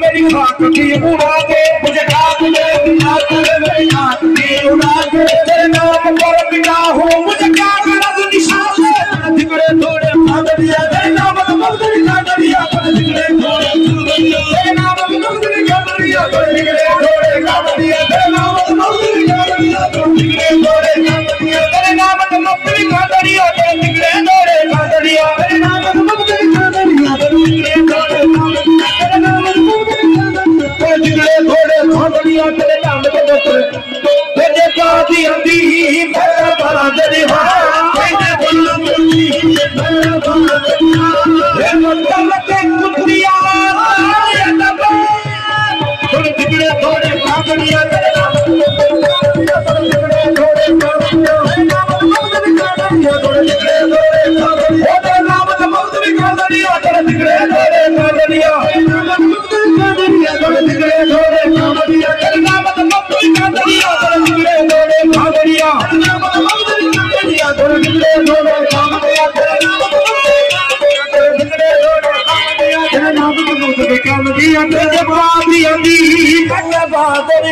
मेरी खाक की उड़ा दे मुझे खाक दे मेरी खाक की उड़ा दे तेरे नाम पर बिना हो मुझे क्या गरज निशान से दिखड़े थोड़े भागड़िया तेरे नाम पर मगदरी भागड़िया पर दिखड़े थोड़े तेरे नाम पर मगदरी भागड़िया पर दिखड़े थोड़े भागड़िया तेरे नाम पर मगदरी भागड़िया पर दिखड़े थोड़े भागड़िया तेरे नाम पर मगदरी भागड़िया पर दिखड़े थोड़े भागड़िया तेरे नाम पर मगदरी भागड़िया पर दिखड़े थोड़े जिगड़े थोड़े भागड़िया तेरे नाम पे नौकर तेरे पादी अंधी मेरा बहादुर हा तेरे बल्लू मुझी मेरा बहादुर ये मतलब के कुतिया ये दबे थोड़े जिगड़े थोड़े भागड़िया तेरे नाम पे नौकर जिगड़े थोड़े भागड़िया थोड़े जिगड़े थोड़े भागड़िया तेरे नाम पे मौजूद भागड़िया तेरे जिगड़े थोड़े भागड़िया बहादुर